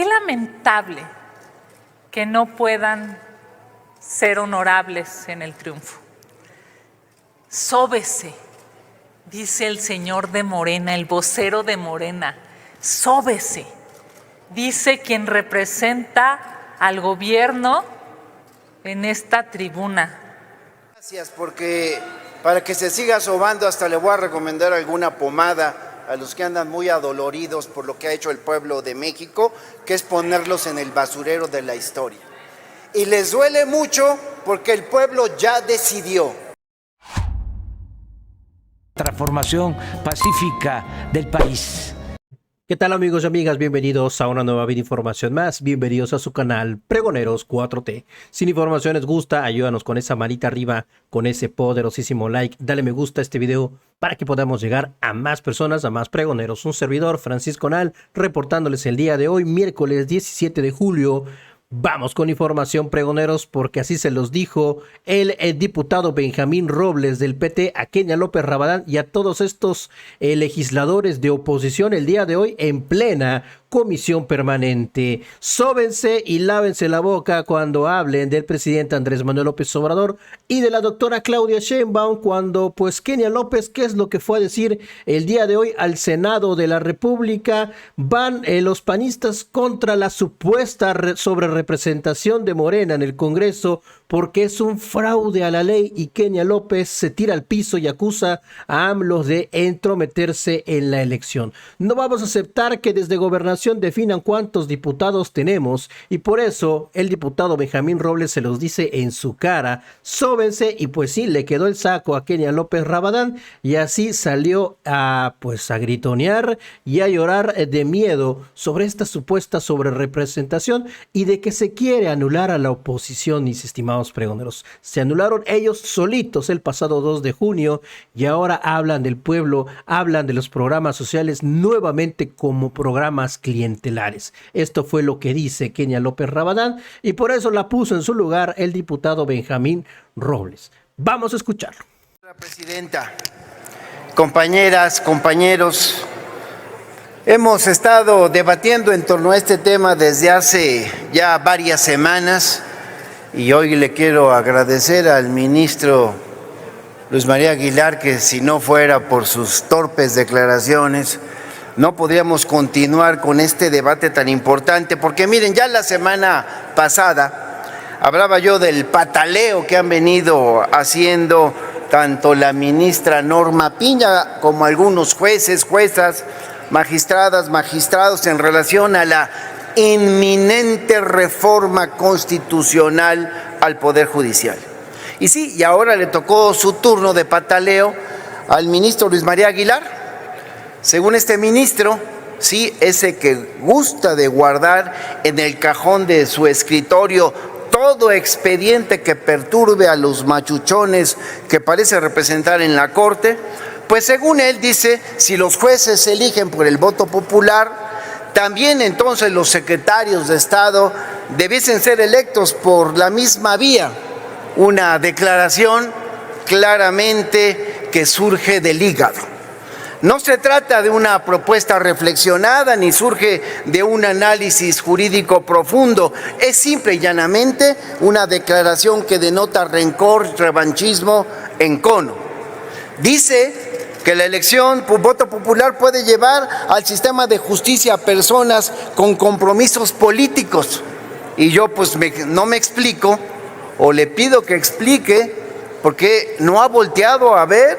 qué lamentable que no puedan ser honorables en el triunfo. Sóbese, dice el señor de Morena, el vocero de Morena, sóbese, dice quien representa al gobierno en esta tribuna. Gracias, porque para que se siga sobando hasta le voy a recomendar alguna pomada a los que andan muy adoloridos por lo que ha hecho el pueblo de México, que es ponerlos en el basurero de la historia. Y les duele mucho porque el pueblo ya decidió. Transformación pacífica del país. ¿Qué tal, amigos y amigas? Bienvenidos a una nueva información más. Bienvenidos a su canal Pregoneros 4T. Si la información les gusta, ayúdanos con esa manita arriba, con ese poderosísimo like. Dale me gusta a este video para que podamos llegar a más personas, a más pregoneros. Un servidor, Francisco Nal, reportándoles el día de hoy, miércoles 17 de julio. Vamos con información, pregoneros, porque así se los dijo el diputado Benjamín Robles del PT a Kenia López Rabadán y a todos estos legisladores de oposición el día de hoy en plena comisión permanente. Sóbense y lávense la boca cuando hablen del presidente Andrés Manuel López Obrador y de la doctora Claudia Sheinbaum cuando pues Kenia López, ¿qué es lo que fue a decir el día de hoy al Senado de la República? Van los panistas contra la supuesta sobrerepresentación de Morena en el Congreso porque es un fraude a la ley y Kenia López se tira al piso y acusa a AMLO de entrometerse en la elección. No vamos a aceptar que desde Gobernación definan cuántos diputados tenemos y por eso el diputado Benjamín Robles se los dice en su cara, sóbense, y pues sí, le quedó el saco a Kenia López Rabadán y así salió a gritonear y a llorar de miedo sobre esta supuesta sobrerepresentación y de que se quiere anular a la oposición, mis estimados pregoneros. Se anularon ellos solitos el pasado 2 de junio y ahora hablan del pueblo, hablan de los programas sociales nuevamente como programas clientelares. Esto fue lo que dice Kenia López Rabadán y por eso la puso en su lugar el diputado Benjamín Robles. Vamos a escucharlo. Señora presidenta, compañeras, compañeros, hemos estado debatiendo en torno a este tema desde hace ya varias semanas y hoy le quiero agradecer al ministro Luis María Aguilar que si no fuera por sus torpes declaraciones no podríamos continuar con este debate tan importante, porque miren, ya la semana pasada hablaba yo del pataleo que han venido haciendo tanto la ministra Norma Piña como algunos jueces, juezas, magistradas, magistrados en relación a la inminente reforma constitucional al Poder Judicial. Y sí, y ahora le tocó su turno de pataleo al ministro Luis María Aguilar. Según este ministro, sí, ese que gusta de guardar en el cajón de su escritorio todo expediente que perturbe a los machuchones que parece representar en la Corte, pues según él dice, si los jueces se eligen por el voto popular, también entonces los secretarios de Estado debiesen ser electos por la misma vía. Una declaración claramente que surge del hígado. No se trata de una propuesta reflexionada ni surge de un análisis jurídico profundo. Es simple y llanamente una declaración que denota rencor, revanchismo, encono. Dice que la elección por voto popular puede llevar al sistema de justicia a personas con compromisos políticos. Y yo pues no me explico, o le pido que explique, porque no ha volteado a ver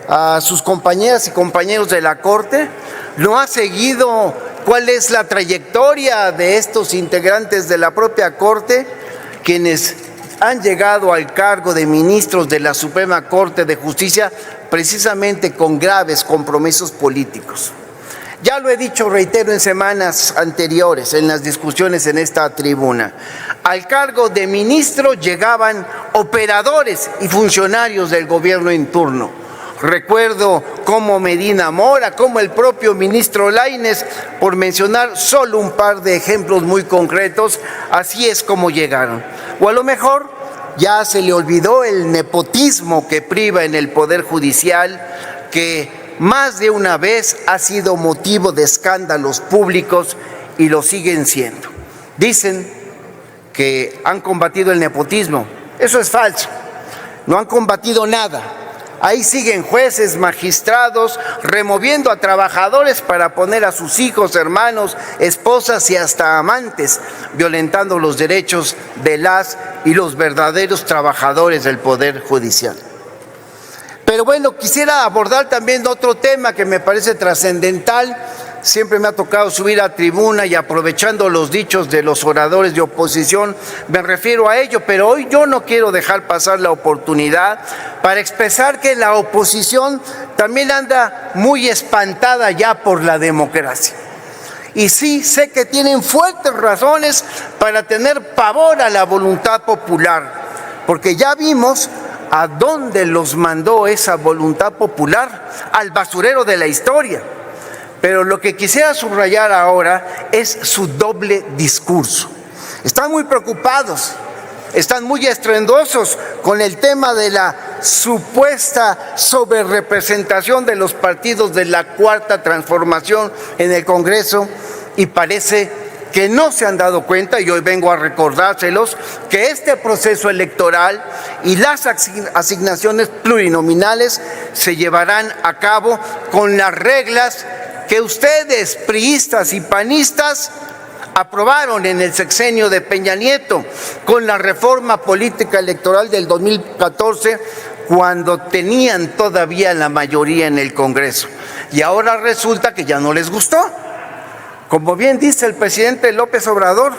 a sus compañeras y compañeros de la Corte, no ha seguido cuál es la trayectoria de estos integrantes de la propia Corte, quienes han llegado al cargo de ministros de la Suprema Corte de Justicia precisamente con graves compromisos políticos. Ya lo he dicho, reitero, en semanas anteriores, en las discusiones en esta tribuna. Al cargo de ministro llegaban operadores y funcionarios del gobierno en turno. Recuerdo cómo Medina Mora, como el propio ministro Lainez, por mencionar solo un par de ejemplos muy concretos, así es como llegaron. O a lo mejor ya se le olvidó el nepotismo que priva en el Poder Judicial, que más de una vez ha sido motivo de escándalos públicos y lo siguen siendo. Dicen que han combatido el nepotismo. Eso es falso. No han combatido nada. Ahí siguen jueces, magistrados, removiendo a trabajadores para poner a sus hijos, hermanos, esposas y hasta amantes, violentando los derechos de las y los verdaderos trabajadores del Poder Judicial. Pero bueno, quisiera abordar también otro tema que me parece trascendental. Siempre me ha tocado subir a tribuna y aprovechando los dichos de los oradores de oposición, me refiero a ello, pero hoy yo no quiero dejar pasar la oportunidad para expresar que la oposición también anda muy espantada ya por la democracia. Y sí, sé que tienen fuertes razones para tener pavor a la voluntad popular, porque ya vimos a dónde los mandó esa voluntad popular, al basurero de la historia. Pero lo que quisiera subrayar ahora es su doble discurso. Están muy preocupados, están muy estruendosos con el tema de la supuesta sobrerepresentación de los partidos de la Cuarta Transformación en el Congreso y parece que no se han dado cuenta, y hoy vengo a recordárselos, que este proceso electoral y las asignaciones plurinominales se llevarán a cabo con las reglas que ustedes, priistas y panistas, aprobaron en el sexenio de Peña Nieto, con la reforma política electoral del 2014, cuando tenían todavía la mayoría en el Congreso. Y ahora resulta que ya no les gustó. Como bien dice el presidente López Obrador,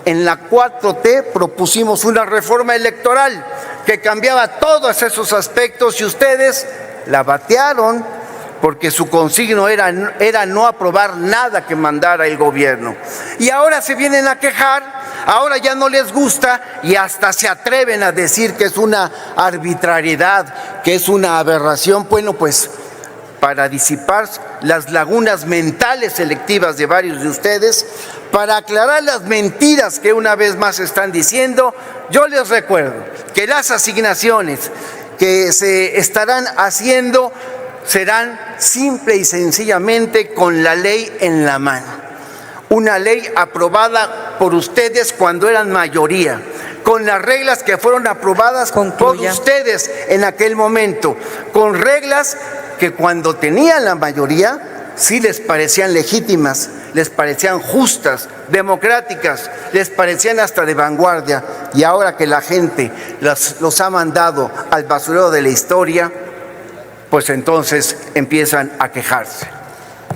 en la 4T propusimos una reforma electoral que cambiaba todos esos aspectos y ustedes la batearon, porque su consigno era no aprobar nada que mandara el gobierno. Y ahora se vienen a quejar, ahora ya no les gusta y hasta se atreven a decir que es una arbitrariedad, que es una aberración. Bueno, pues para disipar las lagunas mentales selectivas de varios de ustedes, para aclarar las mentiras que una vez más están diciendo, yo les recuerdo que las asignaciones que se estarán haciendo serán simple y sencillamente con la ley en la mano. Una ley aprobada por ustedes cuando eran mayoría, con las reglas que fueron aprobadas por ustedes en aquel momento, con reglas que cuando tenían la mayoría sí les parecían legítimas, les parecían justas, democráticas, les parecían hasta de vanguardia, y ahora que la gente los ha mandado al basurero de la historia, pues entonces empiezan a quejarse.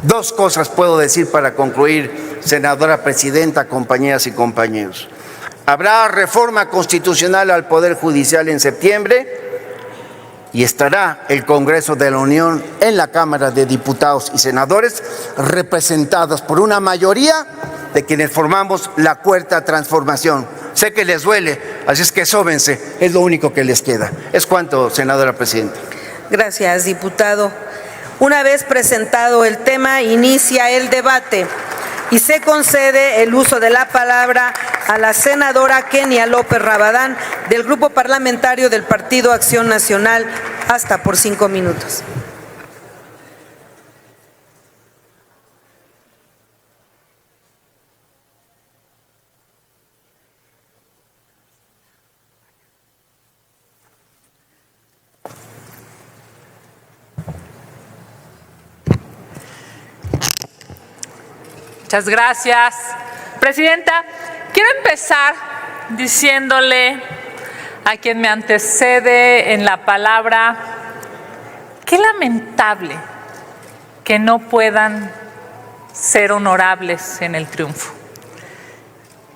Dos cosas puedo decir para concluir, senadora presidenta, compañeras y compañeros. Habrá reforma constitucional al Poder Judicial en septiembre y estará el Congreso de la Unión en la Cámara de Diputados y Senadores representados por una mayoría de quienes formamos la Cuarta Transformación. Sé que les duele, así es que sóbense, es lo único que les queda. Es cuanto, senadora presidenta. Gracias, diputado. Una vez presentado el tema, inicia el debate y se concede el uso de la palabra a la senadora Kenia López Rabadán, del Grupo Parlamentario del Partido Acción Nacional, hasta por 5 minutos. Muchas gracias. Presidenta, quiero empezar diciéndole a quien me antecede en la palabra, qué lamentable que no puedan ser honorables en el triunfo.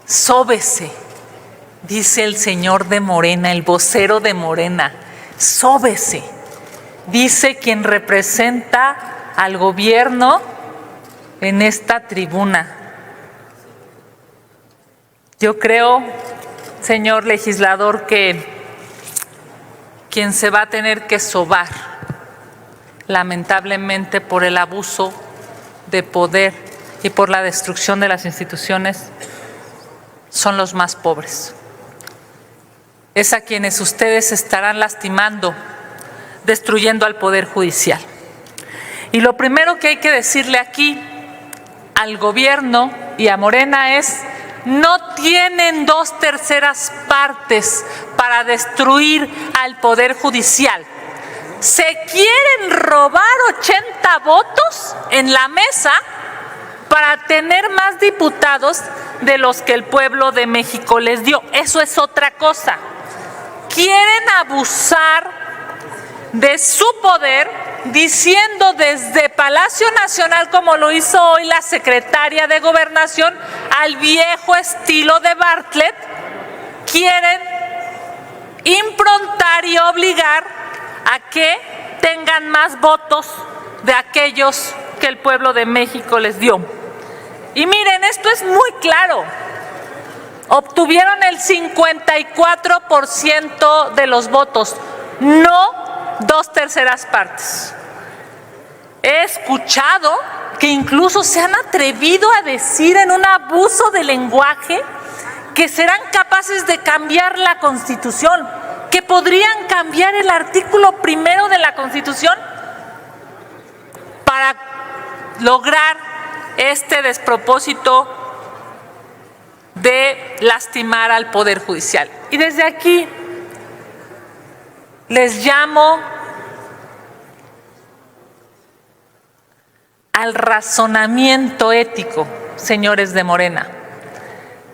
Sóbese, dice el señor de Morena, el vocero de Morena, sóbese, dice quien representa al gobierno en esta tribuna. Yo creo, señor legislador, que quien se va a tener que sobar, lamentablemente por el abuso de poder y por la destrucción de las instituciones, son los más pobres. Es a quienes ustedes estarán lastimando, destruyendo al Poder Judicial. Y lo primero que hay que decirle aquí al gobierno y a Morena es: no tienen 2/3 partes para destruir al Poder Judicial. Se quieren robar 80 votos en la mesa para tener más diputados de los que el pueblo de México les dio. Eso es otra cosa. Quieren abusar de su poder diciendo desde Palacio Nacional, como lo hizo hoy la secretaria de Gobernación, al viejo estilo de Bartlett, quieren improntar y obligar a que tengan más votos de aquellos que el pueblo de México les dio. Y miren, esto es muy claro. Obtuvieron el 54% de los votos, no 2/3 partes. He escuchado que incluso se han atrevido a decir en un abuso de lenguaje que serán capaces de cambiar la Constitución, que podrían cambiar el artículo 1 de la Constitución para lograr este despropósito de lastimar al Poder Judicial. Y desde aquí les llamo al razonamiento ético, señores de Morena.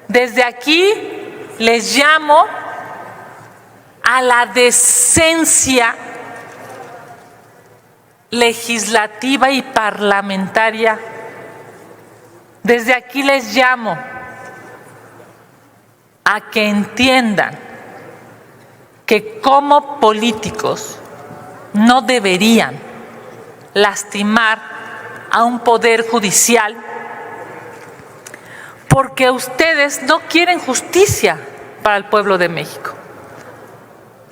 Desde aquí les llamo a la decencia legislativa y parlamentaria. Desde aquí les llamo a que entiendan que como políticos no deberían lastimar a un poder judicial porque ustedes no quieren justicia para el pueblo de México.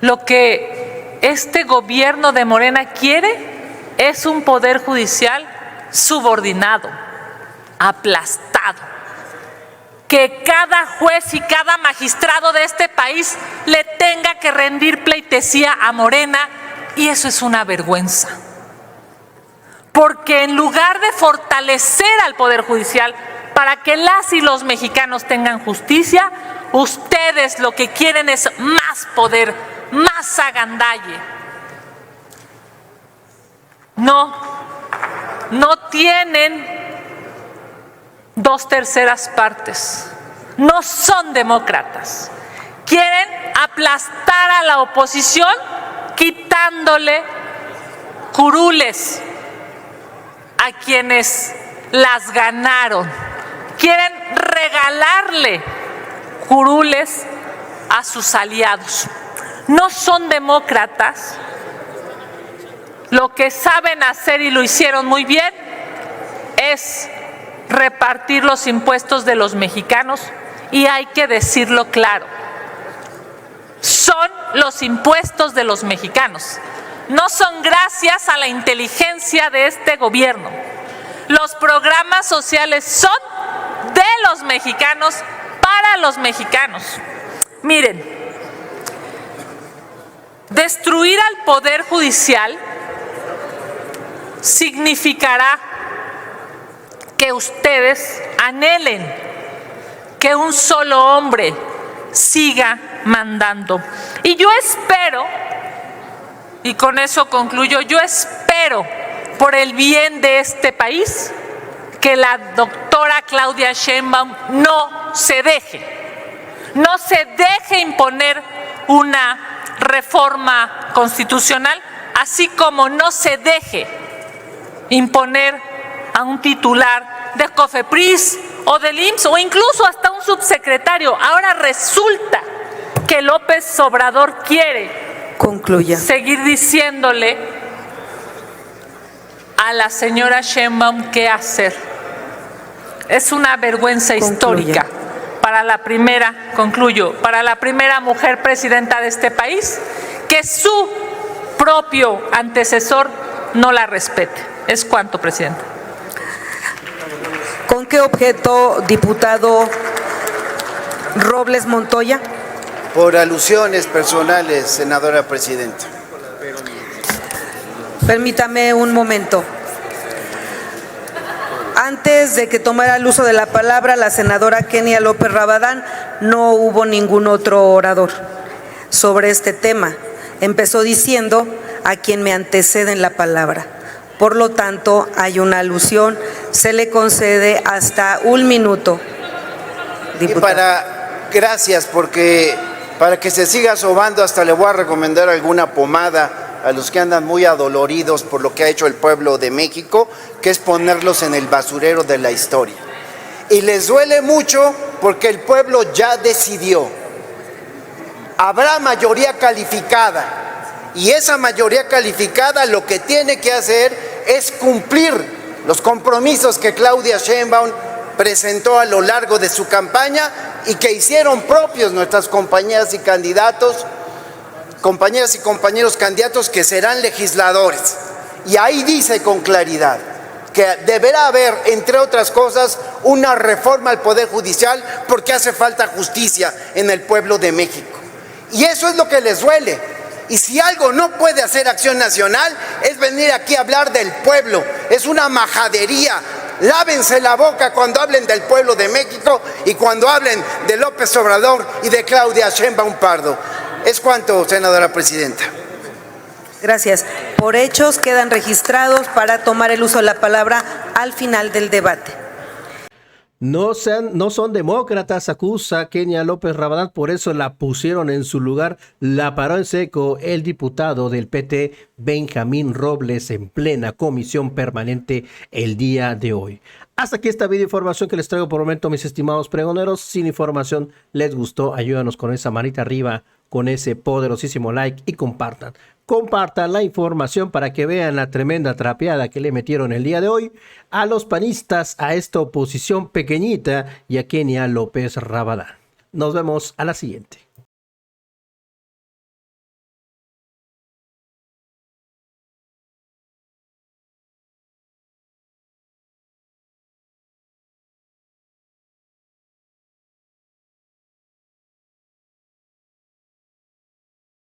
Lo que este gobierno de Morena quiere es un poder judicial subordinado, aplastado, que cada juez y cada magistrado de este país le tenga que rendir pleitesía a Morena, y eso es una vergüenza. Porque en lugar de fortalecer al Poder Judicial para que las y los mexicanos tengan justicia, ustedes lo que quieren es más poder, más agandalle. No tienen 2/3 partes. No son demócratas. Quieren aplastar a la oposición quitándole curules a quienes las ganaron. Quieren regalarle curules a sus aliados. No son demócratas. Lo que saben hacer, y lo hicieron muy bien, es repartir los impuestos de los mexicanos, y hay que decirlo claro. Son los impuestos de los mexicanos. No son gracias a la inteligencia de este gobierno. Los programas sociales son de los mexicanos, para los mexicanos. Miren, destruir al Poder Judicial significará que ustedes anhelen que un solo hombre siga mandando. Y yo espero, y con eso concluyo, yo espero por el bien de este país que la doctora Claudia Sheinbaum no se deje imponer una reforma constitucional, así como no se deje imponer a un titular de COFEPRIS o del IMSS o incluso hasta un subsecretario. Ahora resulta que López Obrador quiere seguir diciéndole a la señora Sheinbaum qué hacer. Es una vergüenza histórica para la primera mujer presidenta de este país, que su propio antecesor no la respete. Es cuanto, presidenta. ¿Con qué objeto, diputado Robles Montoya? Por alusiones personales, senadora presidenta. Permítame un momento. Antes de que tomara el uso de la palabra la senadora Kenia López Rabadán, no hubo ningún otro orador sobre este tema. Empezó diciendo a quien me antecede en la palabra. Por lo tanto, hay una alusión, se le concede hasta 1 minuto. Diputado. Gracias, porque para que se siga sobando hasta le voy a recomendar alguna pomada a los que andan muy adoloridos por lo que ha hecho el pueblo de México, que es ponerlos en el basurero de la historia. Y les duele mucho porque el pueblo ya decidió. Habrá mayoría calificada. Y esa mayoría calificada lo que tiene que hacer es cumplir los compromisos que Claudia Sheinbaum presentó a lo largo de su campaña y que hicieron propios nuestras compañeras y candidatos, compañeras y compañeros candidatos que serán legisladores. Y ahí dice con claridad que deberá haber, entre otras cosas, una reforma al Poder Judicial porque hace falta justicia en el pueblo de México. Y eso es lo que les duele. Y si algo no puede hacer Acción Nacional es venir aquí a hablar del pueblo. Es una majadería. Lávense la boca cuando hablen del pueblo de México y cuando hablen de López Obrador y de Claudia Sheinbaum Pardo. Es cuanto, senadora presidenta. Gracias. Por hechos quedan registrados para tomar el uso de la palabra al final del debate. No son demócratas, acusa Kenia López Rabadán, por eso la pusieron en su lugar. La paró en seco el diputado del PT, Benjamín Robles, en plena comisión permanente el día de hoy. Hasta aquí esta videoinformación que les traigo por el momento, mis estimados pregoneros. Si la información les gustó, ayúdanos con esa manita arriba, con ese poderosísimo like y compartan. Compartan la información para que vean la tremenda trapeada que le metieron el día de hoy a los panistas, a esta oposición pequeñita y a Kenia López Rabadán. Nos vemos a la siguiente.